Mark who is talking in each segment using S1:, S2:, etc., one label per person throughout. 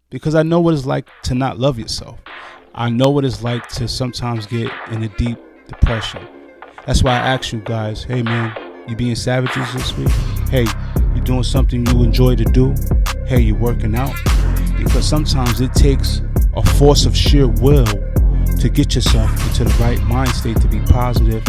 S1: because I know what it's like to not love yourself. I know what it's like to sometimes get in a deep depression. That's why I ask you guys, hey man, you being savages this week? Hey, you doing something you enjoy to do? Hey, you working out? Because sometimes it takes a force of sheer will to get yourself into the right mind state to be positive.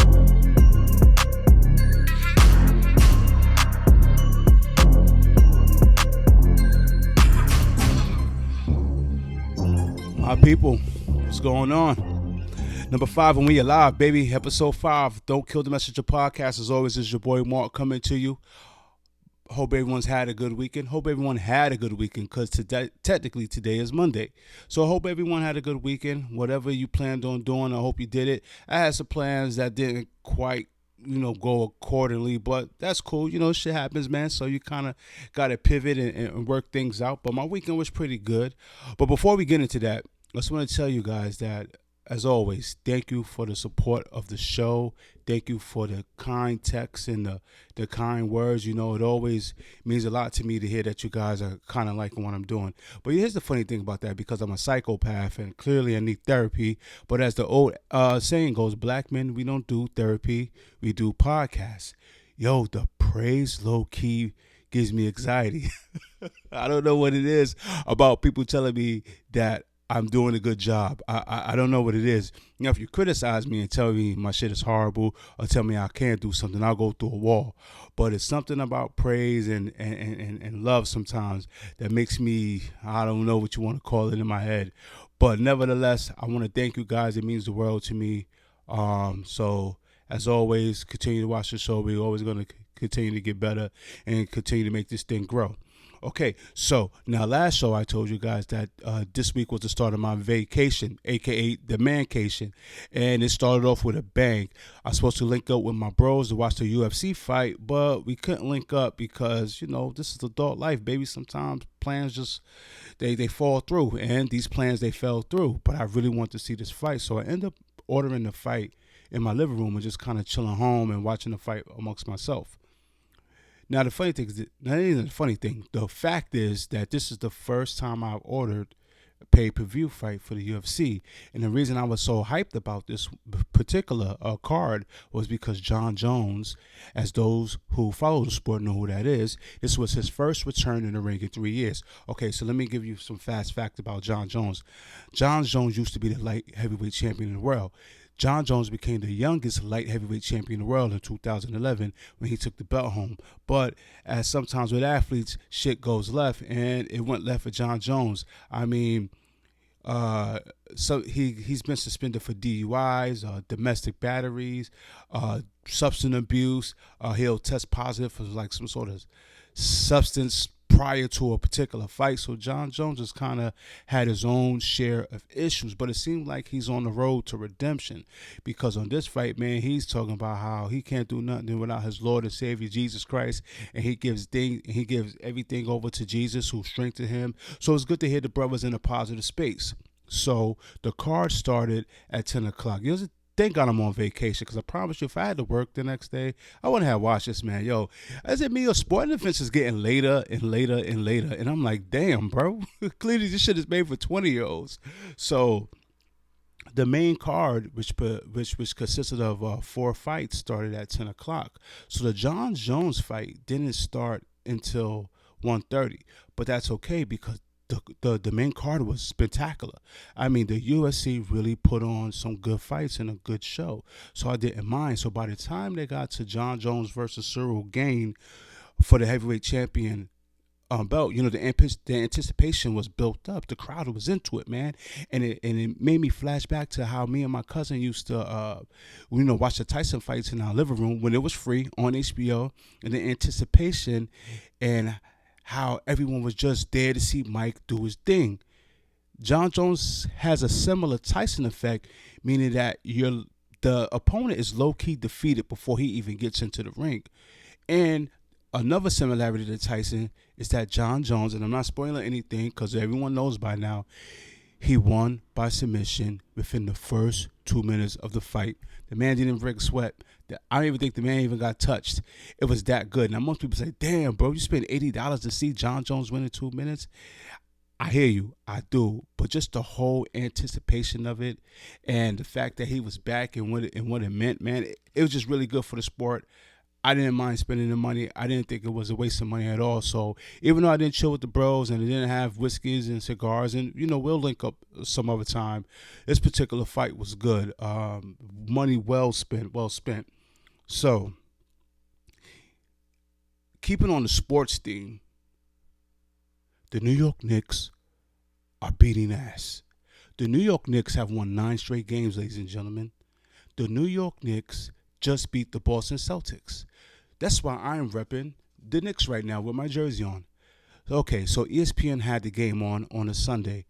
S1: My people, what's going on? Number 5, and we alive, baby. Episode 5. Don't Kill the Messenger podcast. As always, is your boy Mark coming to you. Hope everyone's had a good weekend. Hope everyone had a good weekend because technically today is Monday. So I hope everyone had a good weekend. Whatever you planned on doing, I hope you did it. I had some plans that didn't quite go accordingly, but that's cool. Shit happens, man. So you kind of got to pivot and work things out. But my weekend was pretty good. But before we get into that, I just want to tell you guys that, as always, thank you for the support of the show. Thank you for the kind texts and the kind words. It always means a lot to me to hear that you guys are kind of liking what I'm doing. But here's the funny thing about that, because I'm a psychopath and clearly I need therapy. But as the old saying goes, black men, we don't do therapy, we do podcasts. Yo, the praise low key gives me anxiety. I don't know what it is about people telling me that I'm doing a good job. I don't know what it is. If you criticize me and tell me my shit is horrible or tell me I can't do something, I'll go through a wall. But it's something about praise and love sometimes that makes me, I don't know what you want to call it, in my head. But nevertheless, I want to thank you guys. It means the world to me. So as always, continue to watch the show. We're always going to continue to get better and continue to make this thing grow. Okay, so now last show I told you guys that this week was the start of my vacation, aka the mancation, and it started off with a bang. I was supposed to link up with my bros to watch the UFC fight, but we couldn't link up because this is adult life, baby. Sometimes plans just they fall through, and these plans they fell through. But I really want to see this fight, so I ended up ordering the fight in my living room and just kind of chilling home and watching the fight amongst myself. Now the funny thing is, not even the funny thing. The fact is that this is the first time I've ordered a pay-per-view fight for the UFC, and the reason I was so hyped about this particular card was because Jon Jones, as those who follow the sport know who that is, this was his first return in the ring in 3 years. Okay, so let me give you some fast fact about Jon Jones. Jon Jones used to be the light heavyweight champion in the world. Jon Jones became the youngest light heavyweight champion in the world in 2011 when he took the belt home. But as sometimes with athletes, shit goes left, and it went left for Jon Jones. I mean, so he's been suspended for DUIs, domestic batteries, substance abuse. He'll test positive for like some sort of substance prior to a particular fight. So Jon Jones just kind of had his own share of issues, but it seemed like he's on the road to redemption, because on this fight, man, he's talking about how he can't do nothing without his Lord and Savior Jesus Christ, and he gives everything over to Jesus, who strengthened him. So it's good to hear the brothers in a positive space. So the card started at 10 o'clock. Thank God I'm on vacation, because I promise you, if I had to work the next day, I wouldn't have watched this, man. Yo, is it me or sporting events is getting later and later and later? And I'm like, damn, bro. Clearly, this shit is made for 20-year-olds. So the main card, which consisted of 4 fights, started at 10 o'clock. So the Jon Jones fight didn't start until 1:30, but that's okay because the main card was spectacular. I mean, the USC really put on some good fights and a good show, so I didn't mind. So by the time they got to Jon Jones versus Cyril Gane for the heavyweight champion belt, the anticipation was built up. The crowd was into it, man, and it made me flash back to how me and my cousin used to, watch the Tyson fights in our living room when it was free on HBO, and the anticipation and how everyone was just there to see Mike do his thing. Jon Jones has a similar Tyson effect, meaning that the opponent is low key defeated before he even gets into the ring. And another similarity to Tyson is that Jon Jones, and I'm not spoiling anything because everyone knows by now, he won by submission within the first 2 minutes of the fight. The man didn't break a sweat. I don't even think the man even got touched. It was that good. Now, most people say, damn, bro, you spent $80 to see Jon Jones win in 2 minutes. I hear you, I do, but just the whole anticipation of it, and the fact that he was back and what it meant, man, it was just really good for the sport. I didn't mind spending the money. I didn't think it was a waste of money at all. So even though I didn't chill with the bros and I didn't have whiskeys and cigars, and we'll link up some other time. This particular fight was good. Money well spent, well spent. So keeping on the sports theme, the New York Knicks are beating ass. The New York Knicks have won 9 straight games, ladies and gentlemen. The New York Knicks just beat the Boston Celtics. That's why I'm repping the Knicks right now with my jersey on. Okay, so ESPN had the game on a Sunday.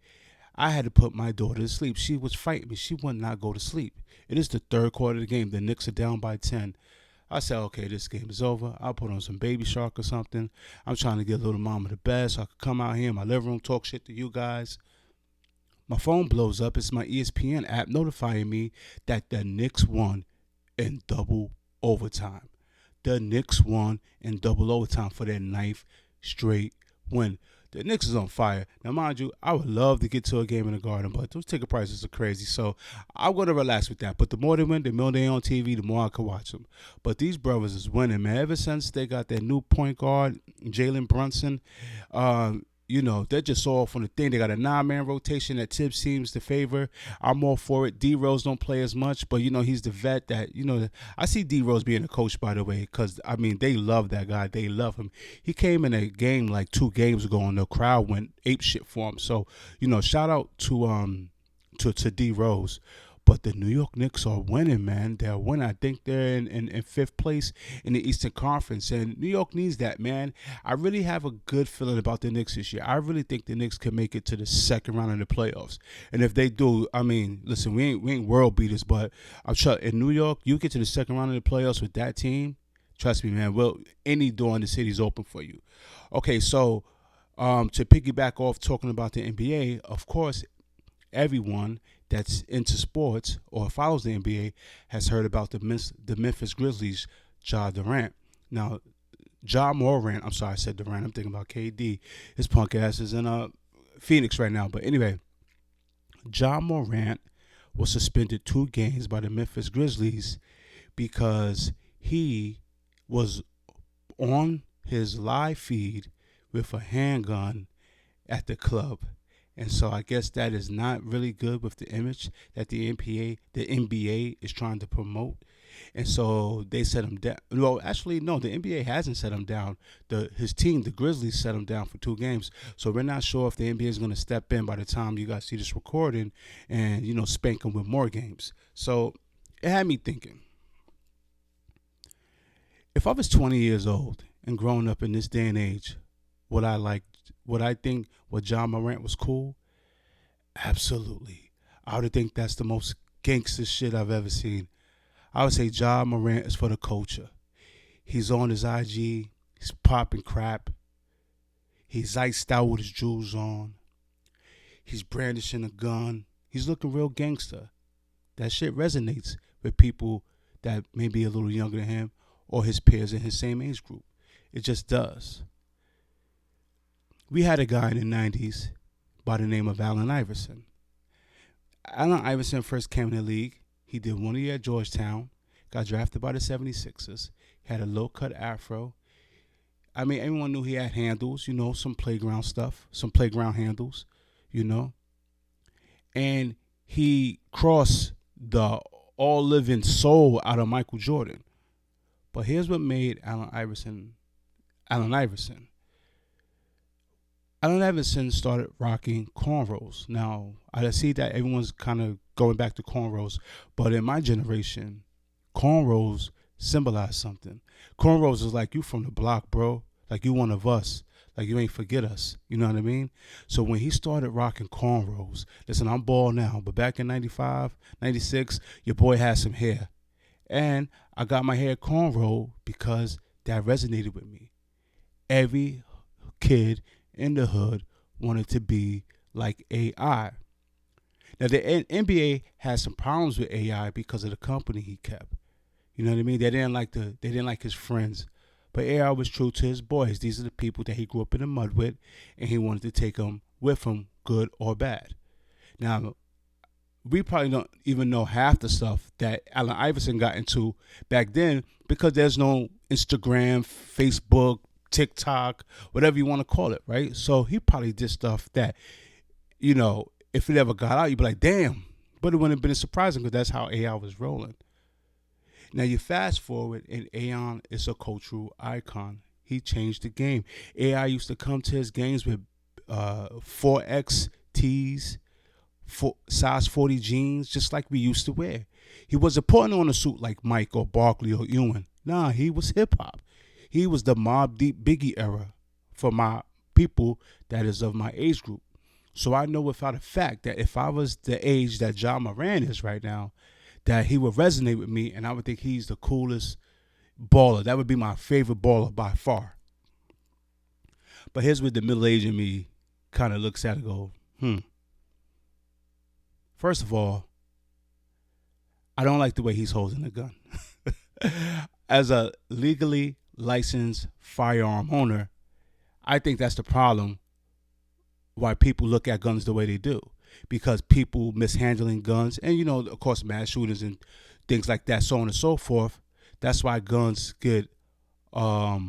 S1: I had to put my daughter to sleep. She was fighting me. She would not go to sleep. It is the third quarter of the game. The Knicks are down by 10. I said, okay, this game is over. I'll put on some Baby Shark or something. I'm trying to get little mama the best so I could come out here in my living room, talk shit to you guys. My phone blows up. It's my ESPN app notifying me that the Knicks won in double overtime. The Knicks won in double overtime for their 9th straight win. The Knicks is on fire. Now, mind you, I would love to get to a game in the Garden, but those ticket prices are crazy, so I'm going to relax with that. But the more they win, the more they on TV, the more I can watch them. But these brothers is winning, man. Ever since they got their new point guard, Jalen Brunson, they're just off on the thing. They got a 9-man rotation that Tibbs seems to favor. I'm all for it. D Rose don't play as much, but he's the vet that I see D Rose being a coach, by the way, because they love that guy. They love him. He came in a game like 2 games ago, and the crowd went ape shit for him. So shout out to D Rose. But the New York Knicks are winning, man. They're winning. I think they're in 5th place in the Eastern Conference. And New York needs that, man. I really have a good feeling about the Knicks this year. I really think the Knicks can make it to the second round of the playoffs. And if they do, listen, we ain't world beaters, but I'm sure in New York, you get to the second round of the playoffs with that team, trust me, man, any door in the city is open for you. Okay, so to piggyback off talking about the NBA, of course, everyone that's into sports or follows the NBA has heard about the Memphis Grizzlies, Ja Durant. Now, Ja Morant, I'm sorry, I said Durant. I'm thinking about KD. His punk ass is in Phoenix right now. But anyway, Ja Morant was suspended 2 games by the Memphis Grizzlies because he was on his live feed with a handgun at the club. And so I guess that is not really good with the image that the NBA is trying to promote. And so they set him down. Well, actually, no, the NBA hasn't set him down. His team, the Grizzlies, set him down for 2 games. So we're not sure if the NBA is going to step in by the time you guys see this recording and, spank him with more games. So it had me thinking. If I was 20 years old and growing up in this day and age, would I think what Ja Morant was cool? Absolutely. I would think that's the most gangster shit I've ever seen. I would say Ja Morant is for the culture. He's on his IG. He's popping crap. He's iced out with his jewels on. He's brandishing a gun. He's looking real gangster. That shit resonates with people that may be a little younger than him or his peers in his same age group. It just does. We had a guy in the 90s by the name of Allen Iverson. Allen Iverson first came in the league. He did 1 year at Georgetown, got drafted by the 76ers, had a low-cut afro. Everyone knew he had handles, some playground stuff, some playground handles, And he crossed the all-living soul out of Michael Jordan. But here's what made Allen Iverson Allen Iverson. Allen Iverson started rocking cornrows. Now, I see that everyone's kind of going back to cornrows, but in my generation, cornrows symbolize something. Cornrows is like you from the block, bro. Like you one of us. Like you ain't forget us. You know what I mean? So when he started rocking cornrows, listen, I'm bald now, but back in 95, 96, your boy had some hair. And I got my hair cornrow because that resonated with me. Every kid in the hood wanted to be like AI. Now the NBA had some problems with AI because of the company he kept. You know what I mean? They didn't like his friends. But AI was true to his boys. These are the people that he grew up in the mud with, and he wanted to take them with him, good or bad. Now, we probably don't even know half the stuff that Allen Iverson got into back then because there's no Instagram, Facebook, TikTok, whatever you want to call it, right? So he probably did stuff that, if it ever got out, you'd be like, damn. But it wouldn't have been surprising because that's how AI was rolling. Now you fast forward, and Aeon is a cultural icon. He changed the game. AI used to come to his games with 4X tees, size 40 jeans, just like we used to wear. He wasn't putting on a suit like Mike or Barkley or Ewan. Nah, he was hip hop. He was the Mobb Deep Biggie era for my people that is of my age group. So I know without a fact that if I was the age that Ja Morant is right now, that he would resonate with me, and I would think he's the coolest baller. That would be my favorite baller by far. But here's where the middle age in me kind of looks at it and go, First of all, I don't like the way he's holding a gun. As a legally licensed firearm owner, I think that's the problem why people look at guns the way they do. Because people mishandling guns and, of course, mass shootings and things like that, so on and so forth. That's why guns get a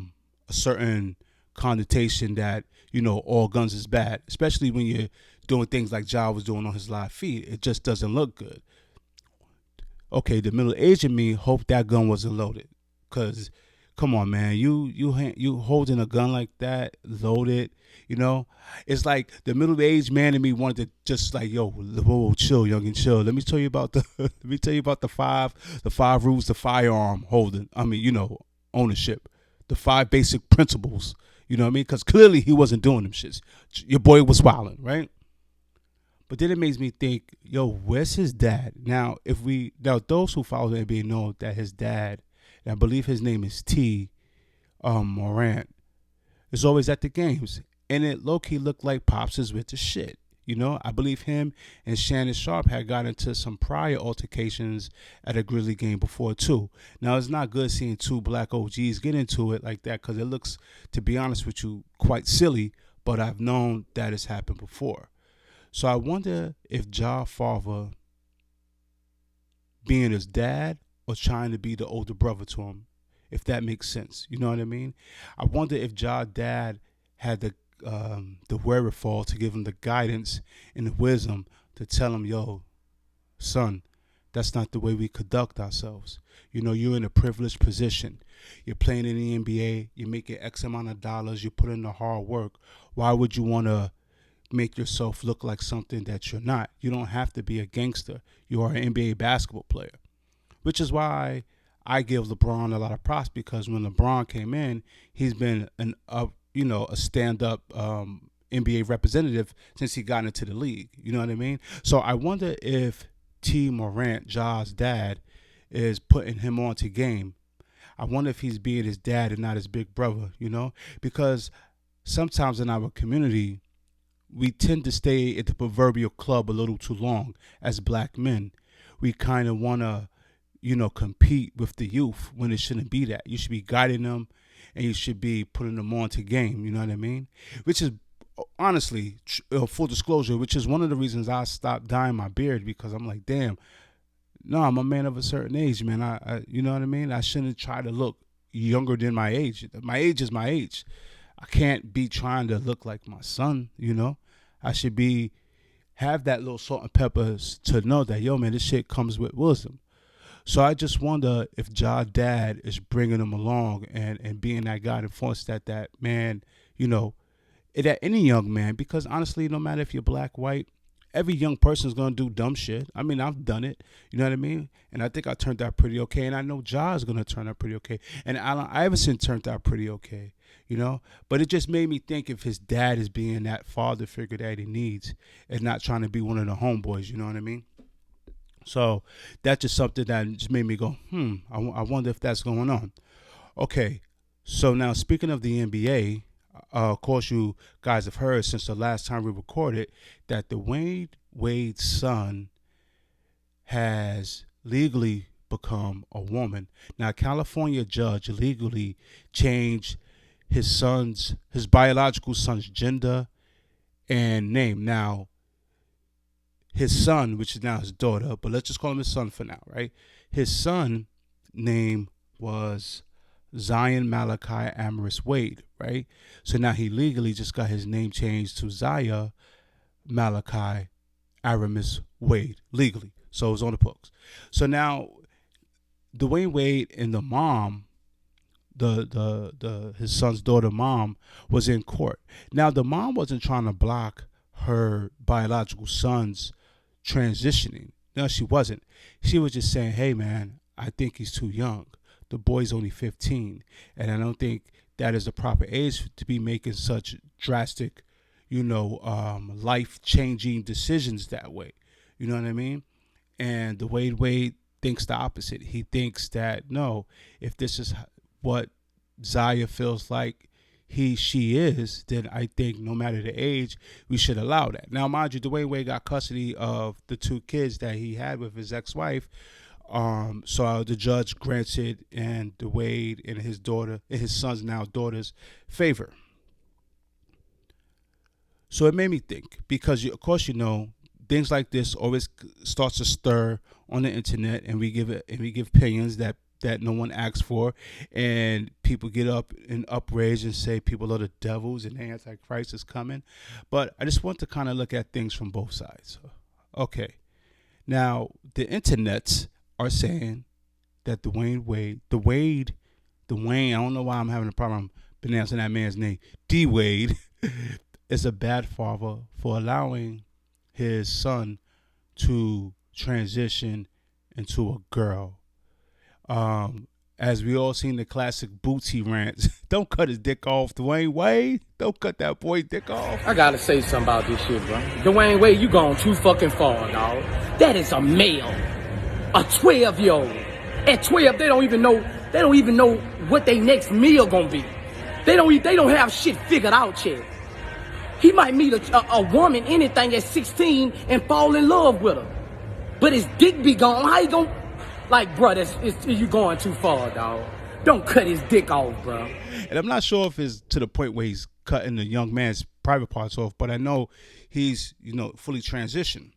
S1: certain connotation that, all guns is bad, especially when you're doing things like Ja was doing on his live feed. It just doesn't look good. Okay, the middle age in me hope that gun wasn't loaded, because come on, man, you holding a gun like that, loaded, it's like the middle aged man in me wanted to just like, yo, whoa, chill, young and chill. Let me tell you about the five rules to firearm holding. Ownership, the 5 basic principles. You know what I mean? Because clearly he wasn't doing them shits. Your boy was wilding, right? But then it makes me think, yo, where's his dad? Now, those who follow the NBA know that his dad, and I believe his name is T. Morant, is always at the games. And it low-key looked like Pops is with the shit. I believe him and Shannon Sharp had got into some prior altercations at a Grizzly game before, too. Now, it's not good seeing 2 black OGs get into it like that because it looks, to be honest with you, quite silly, but I've known that it's happened before. So I wonder if Ja father being his dad or trying to be the older brother to him, if that makes sense. You know what I mean? I wonder if Ja dad had the wherewithal to give him the guidance and the wisdom to tell him, yo, son, that's not the way we conduct ourselves. You're in a privileged position. You're playing in the NBA. You're making X amount of dollars. You put in the hard work. Why would you want to make yourself look like something that you're not? You don't have to be a gangster. You are an NBA basketball player, which is why I give LeBron a lot of props, because when LeBron came in, he's been a stand-up NBA representative since he got into the league. You know what I mean? So I wonder if T. Morant, Ja's dad, is putting him on to game. I wonder if he's being his dad and not his big brother, because sometimes in our community, we tend to stay at the proverbial club a little too long as black men. We kind of want to, compete with the youth when it shouldn't be that. You should be guiding them and you should be putting them on to game. You know what I mean? Which is, honestly, full disclosure, which is one of the reasons I stopped dyeing my beard, because I'm like, damn, no, I'm a man of a certain age, man. I you know what I mean? I shouldn't try to look younger than my age. My age is my age. I can't be trying to look like my son, I should have that little salt and peppers to know that, yo, man, this shit comes with wisdom. So I just wonder if Ja dad is bringing him along and being that guy to force that man, that any young man, because honestly, no matter if you're black, white, every young person is going to do dumb shit. I mean, I've done it. You know what I mean? And I think I turned out pretty okay. And I know Ja is going to turn out pretty okay. And Allen Iverson turned out pretty okay, But it just made me think if his dad is being that father figure that he needs and not trying to be one of the homeboys, you know what I mean? So that's just something that just made me go, I wonder if that's going on. Okay, so now speaking of the NBA, of course you guys have heard since the last time we recorded that the Wade's son has legally become a woman. Now, a California judge legally changed his biological son's gender and name. Now, his son, which is now his daughter, but let's just call him his son for now, right? His son name was Zion Malachi Amaris Wade, right? So now he legally just got his name changed to Zaya Malachi Aramis Wade, legally. So it was on the books. So now Dwayne Wade and the mom, the his son's daughter mom, was in court. Now the mom wasn't trying to block her biological son's transitioning. No, she wasn't. She was just saying, hey man, I think he's too young. The boy's only 15, and I don't think that is the proper age to be making such drastic, life-changing decisions that way. You know what I mean? And the Wade thinks the opposite. He thinks that, no, if this is what Zaya feels like she is, then I think no matter the age, we should allow that. Now, mind you, Dwayne Wade got custody of the 2 kids that he had with his ex-wife. So the judge granted and the Wade and his daughter, and his son's now daughter's favor. So it made me think, because of course things like this always starts to stir on the internet, and we give opinions that no one asks for, and people get up in uprage and say people are the devils and the Antichrist is coming. But I just want to kind of look at things from both sides. Okay, now the internets are saying that Dwayne, I don't know why I'm having a problem pronouncing that man's name, D Wade, is a bad father for allowing his son to transition into a girl. As we all seen the classic Bootsy rants, don't cut his dick off, Dwayne Wade. Don't cut that boy dick off.
S2: I gotta say something about this shit, bro. Dwayne Wade, you gone too fucking far, dog. That is a male. A 12-year-old. At 12, they don't even know what their next meal gonna be. They don't have shit figured out yet. He might meet a woman, anything, at 16 and fall in love with her. But his dick be gone. How you gonna... Like, bro, you going too far, dog. Don't cut his dick off, bro.
S1: And I'm not sure if it's to the point where he's cutting the young man's private parts off, but I know he's, fully transitioned.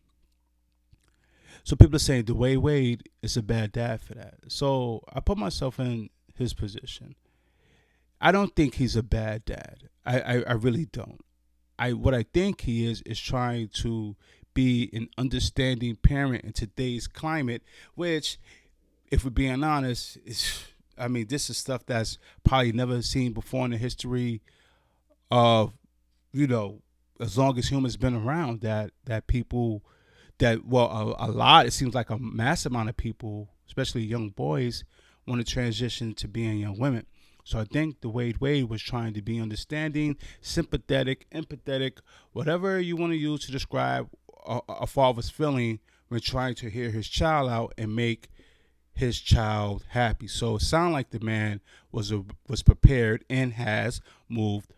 S1: So people are saying Dwayne Wade is a bad dad for that. So I put myself in his position. I don't think he's a bad dad. I really don't. What I think he is trying to be an understanding parent in today's climate, which, if we're being honest, this is stuff that's probably never seen before in the history of, as long as humans been around, that people, a lot, it seems like a mass amount of people, especially young boys, want to transition to being young women. So I think the Wade was trying to be understanding, sympathetic, empathetic, whatever you want to use to describe a father's feeling when trying to hear his child out and make his child happy. So it sounded like the man was prepared and has moved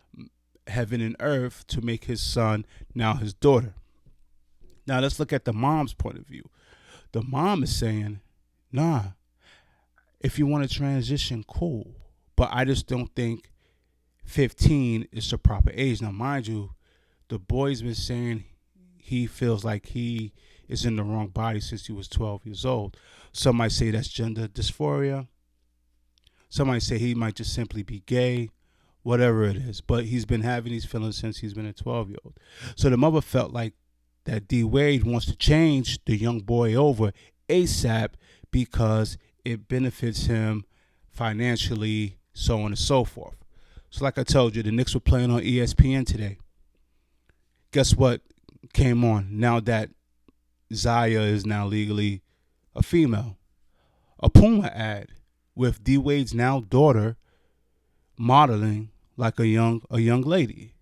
S1: heaven and earth to make his son now his daughter. Now let's look at the mom's point of view. The mom is saying, nah, if you want to transition, cool. But I just don't think 15 is the proper age. Now, mind you, the boy's been saying he feels like he is in the wrong body since he was 12 years old. Some might say that's gender dysphoria. Some might say he might just simply be gay, whatever it is. But he's been having these feelings since he's been a 12-year-old. So the mother felt like that D. Wade wants to change the young boy over ASAP because it benefits him financially, so on and so forth. So like I told you, the Knicks were playing on ESPN today. Guess what came on now that Zaya is now legally a female? A Puma ad with D. Wade's now daughter modeling like a young lady.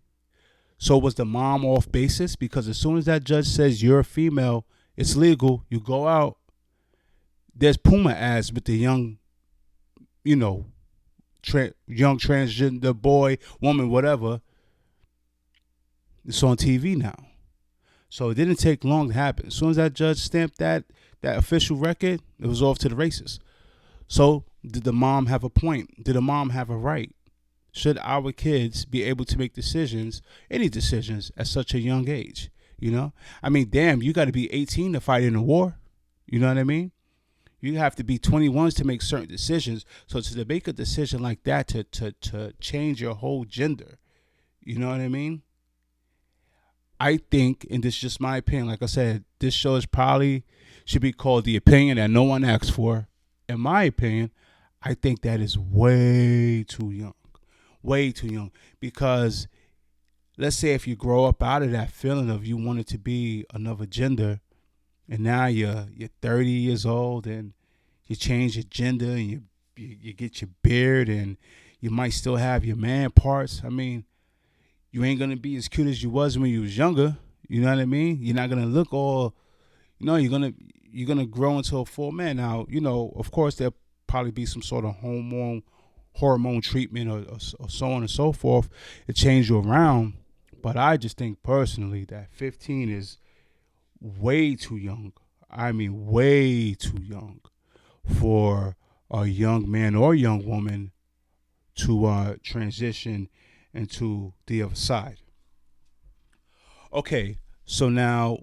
S1: So was the mom off basis? Because as soon as that judge says you're a female, it's legal, you go out, there's Puma ads with the young, young transgender boy, woman, whatever. It's on TV now. So it didn't take long to happen. As soon as that judge stamped that official record, it was off to the races. So did the mom have a point? Did the mom have a right? should our kids be able to make decisions, any decisions, at such a young age? You know, I mean, damn, you got to be 18 to fight in a war. You know what I mean? You have to be 21 to make certain decisions. So to make a decision like that to change your whole gender, you know what I mean? I think, and this is just my opinion, like I said, this show is probably should be called The Opinion That No One Asked For. In my opinion, I think that is way too young. Way too young. Because let's say if you grow up out of that feeling of you wanted to be another gender, and now you're 30 years old and you change your gender and you get your beard and you might still have your man parts. I mean, you ain't gonna be as cute as you was when you was younger. You know what I mean? You're not gonna look all, you're gonna grow into a full man. Now, of course there'll probably be some sort of hormone treatment or so on and so forth to change you around. But I just think personally that 15 is way too young. I mean, way too young for a young man or young woman to transition into the other side. Okay, so now,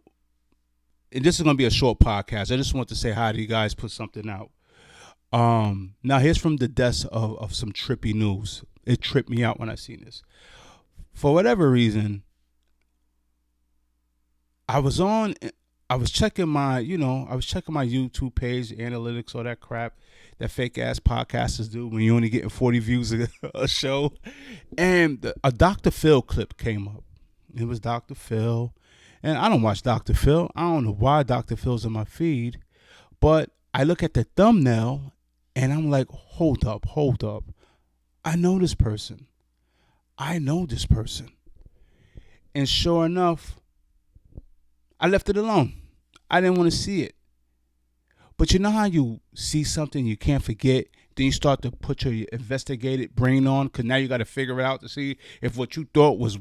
S1: and this is going to be a short podcast. I just want to say hi to you guys, put something out. Now, here's from the desk of some trippy news. It tripped me out when I seen this. For whatever reason, I was checking my YouTube page, analytics, all that crap that fake ass podcasters do when you're only getting 40 views a show. And a Dr. Phil clip came up. It was Dr. Phil. And I don't watch Dr. Phil. I don't know why Dr. Phil's in my feed. But I look at the thumbnail and I'm like, hold up. I know this person. And sure enough, I left it alone. I didn't want to see it. But you know how you see something you can't forget, then you start to put your investigated brain on, because now you got to figure it out to see if what you thought was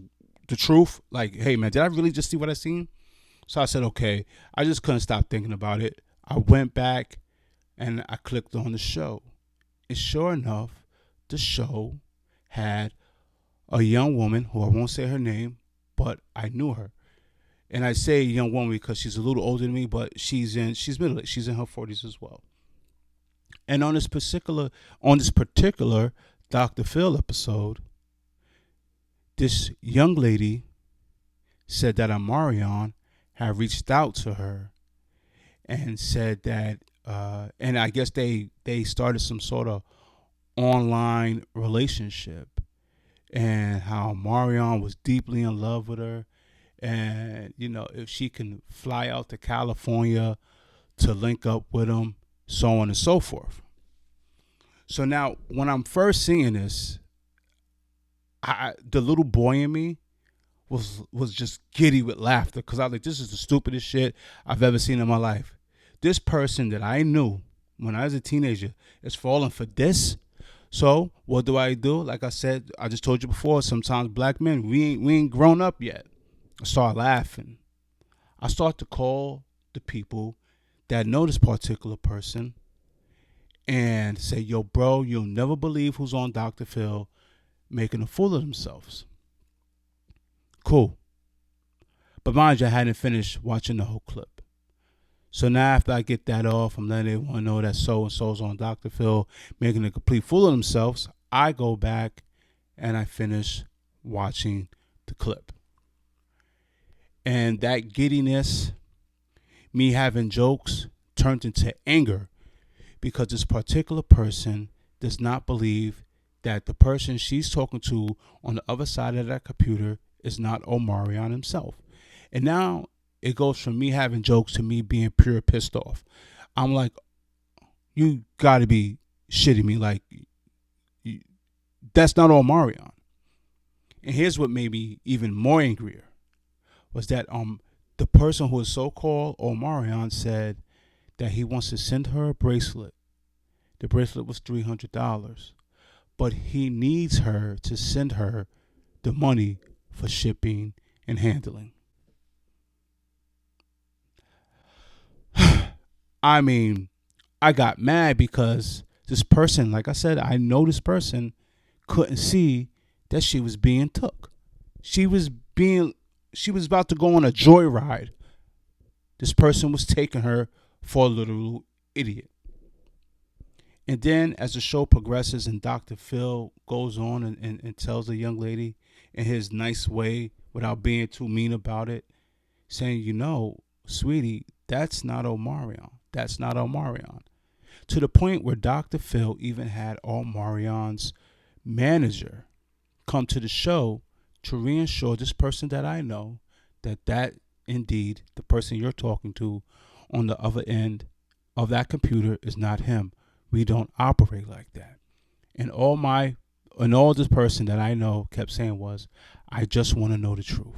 S1: the truth. Like, hey, man, did I really just see what I seen? So I said, okay. I just couldn't stop thinking about it. I went back and I clicked on the show. And sure enough, the show had a young woman who I won't say her name, but I knew her. And I say young woman because she's a little older than me, but she's middle-aged. She's in her 40s as well. And on this particular Dr. Phil episode, this young lady said that Omarion had reached out to her and said that, and I guess they started some sort of online relationship, and how Omarion was deeply in love with her. And, if she can fly out to California to link up with him, so on and so forth. So now, when I'm first seeing this, the little boy in me was just giddy with laughter, because I was like, this is the stupidest shit I've ever seen in my life. This person that I knew when I was a teenager is falling for this. So what do? Like I said, I just told you before, sometimes black men, we ain't grown up yet. I start laughing. I start to call the people that know this particular person and say, yo, bro, you'll never believe who's on Dr. Phil making a fool of themselves. Cool. But mind you, I hadn't finished watching the whole clip. So now after I get that off, I'm letting everyone know that so-and-so's on Dr. Phil making a complete fool of themselves. I go back and I finish watching the clip. And that giddiness, me having jokes, turned into anger, because this particular person does not believe that the person she's talking to on the other side of that computer is not Omarion himself. And now it goes from me having jokes to me being pure pissed off. I'm like, you got to be shitting me. Like, that's not Omarion. And here's what made me even more angrier. Was that the person who is so-called Omarion said that he wants to send her a bracelet. The bracelet was $300, but he needs her to send her the money for shipping and handling. I mean, I got mad because this person, like I said, I know this person couldn't see that she was being took. She was about to go on a joyride. This person was taking her for a literal idiot. And then as the show progresses and Dr. Phil goes on and tells the young lady in his nice way, without being too mean about it, saying, sweetie, that's not Omarion. That's not Omarion. To the point where Dr. Phil even had Omarion's manager come to the show to reassure this person that I know that indeed the person you're talking to on the other end of that computer is not him. We don't operate like that. And all this person that I know kept saying was, I just want to know the truth.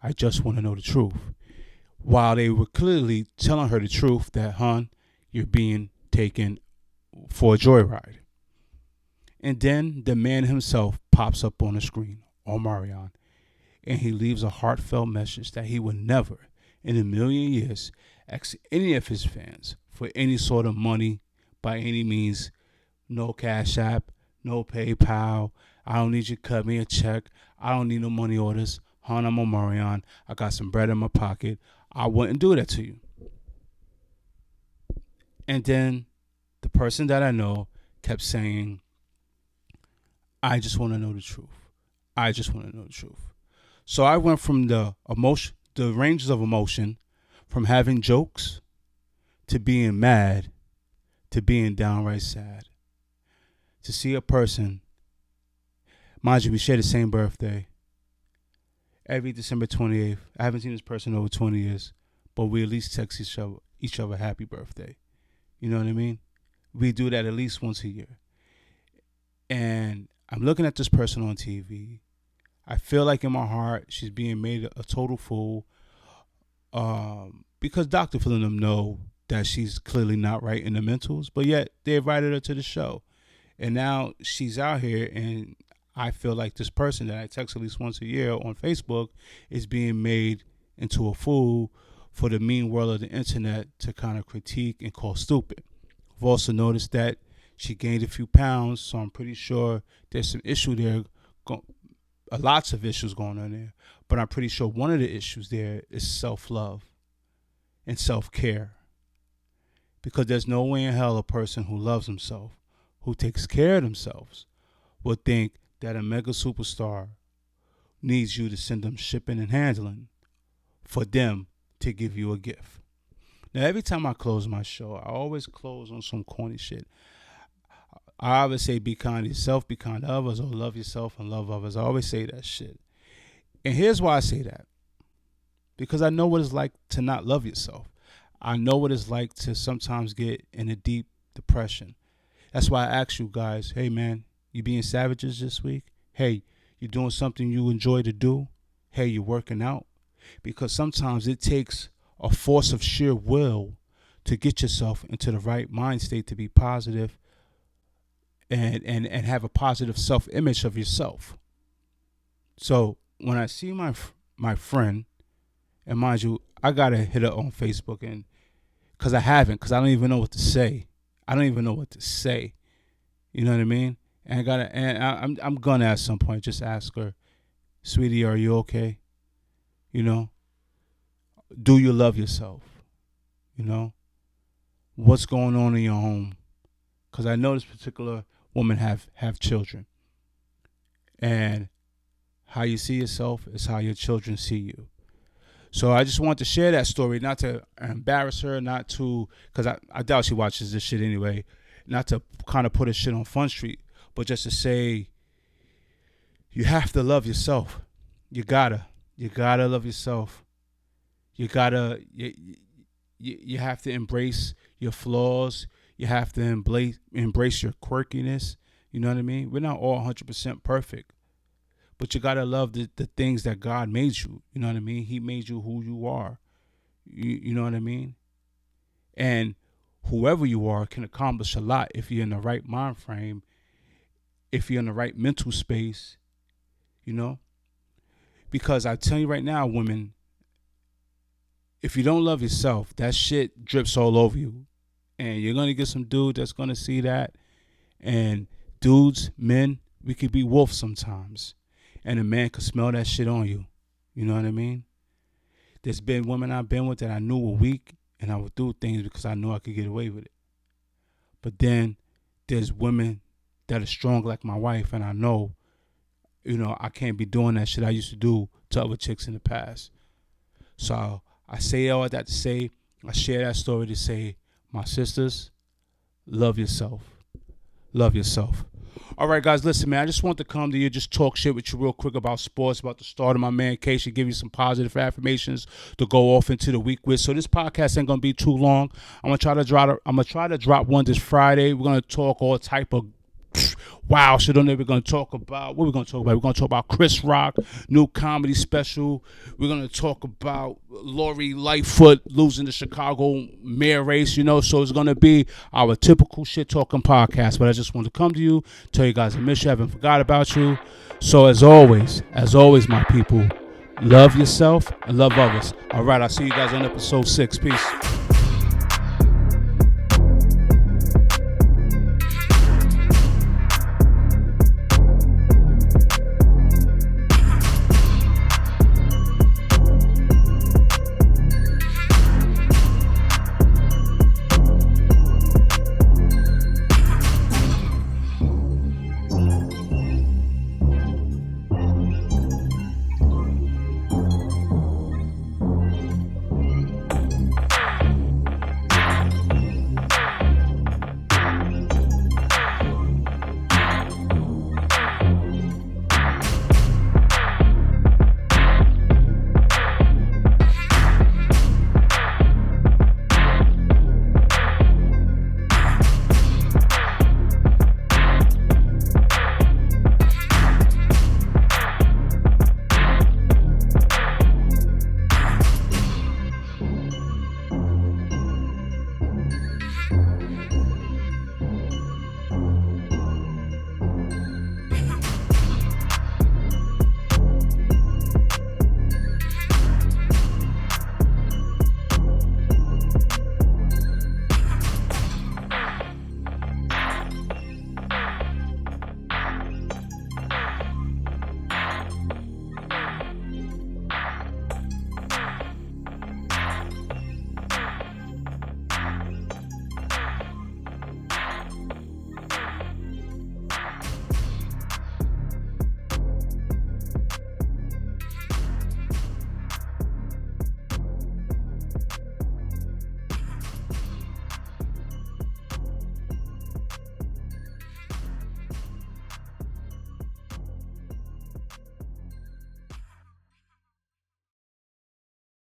S1: I just want to know the truth. While they were clearly telling her the truth that, hon, you're being taken for a joyride. And then the man himself pops up on the screen, Omarion, and he leaves a heartfelt message that he would never in a million years ask any of his fans for any sort of money by any means. No Cash App, no PayPal. I don't need you to cut me a check. I don't need no money orders. Hon, I'm Omarion. I got some bread in my pocket. I wouldn't do that to you. And then the person that I know kept saying, I just want to know the truth. I just want to know the truth. So I went from the ranges of emotion, from having jokes to being mad to being downright sad. To see a person, mind you, we share the same birthday. Every December 28th, I haven't seen this person over 20 years, but we at least text each other happy birthday. You know what I mean? We do that at least once a year. And I'm looking at this person on TV. I feel like in my heart she's being made a total fool, because Dr. Phil and them know that she's clearly not right in the mentals, but yet they invited her to the show. And now she's out here, and I feel like this person that I text at least once a year on Facebook is being made into a fool for the mean world of the internet to kind of critique and call stupid. I've also noticed that she gained a few pounds, so I'm pretty sure there's some issue there, lots of issues going on there. But I'm pretty sure one of the issues there is self-love and self-care. Because there's no way in hell a person who loves himself, who takes care of themselves, would think that a mega superstar needs you to send them shipping and handling for them to give you a gift. Now, every time I close my show, I always close on some corny shit. I always say be kind to yourself, be kind to others, or love yourself and love others. I always say that shit. And here's why I say that. Because I know what it's like to not love yourself. I know what it's like to sometimes get in a deep depression. That's why I ask you guys, hey man, you being savages this week? Hey, you doing something you enjoy to do? Hey, you working out? Because sometimes it takes a force of sheer will to get yourself into the right mind state to be positive and have a positive self-image of yourself. So when I see my friend, and mind you, I got to hit her on Facebook, and because I don't even know what to say. I don't even know what to say. You know what I mean? And I'm gonna at some point just ask her, sweetie, are you okay? You know, do you love yourself? You know, what's going on in your home? Because I know this particular woman have children, and how you see yourself is how your children see you. So I just want to share that story, not to embarrass her, not to, because I doubt she watches this shit anyway, not to kind of put her shit on Fun Street, but just to say, you have to love yourself. You gotta love yourself. You have to embrace your flaws. You have to embrace your quirkiness. You know what I mean? We're not all 100% perfect. But you got to love the things that God made you. You know what I mean? He made you who you are. You know what I mean? And whoever you are can accomplish a lot if you're in the right mind frame, if you're in the right mental space, you know? Because I tell you right now, women, if you don't love yourself, that shit drips all over you. And you're going to get some dude that's going to see that. And dudes, men, we could be wolves sometimes. and a man could smell that shit on you. You know what I mean? There's been women I've been with that I knew were weak, and I would do things because I knew I could get away with it. But then there's women that are strong like my wife, and I know, I can't be doing that shit I used to do to other chicks in the past. So I say all that to say, I share that story to say, my sisters, love yourself. Love yourself. All right, guys, listen, man, I just want to come to you, just talk shit with you real quick about sports, about the start of my man Casey, give you some positive affirmations to go off into the week with. So this podcast ain't going to be too long. I'm going to try to drop one this Friday. We're going to talk all type of wow shit on there. We're going to talk about, what we're going to talk about? We're going to talk about Chris Rock, new comedy special. We're going to talk about Lori Lightfoot losing the Chicago mayor race, so it's going to be our typical shit talking podcast. But I just want to come to you, tell you guys I miss you, I haven't forgot about you. So as always, my people, love yourself and love others. All right, I'll see you guys on episode 6. Peace.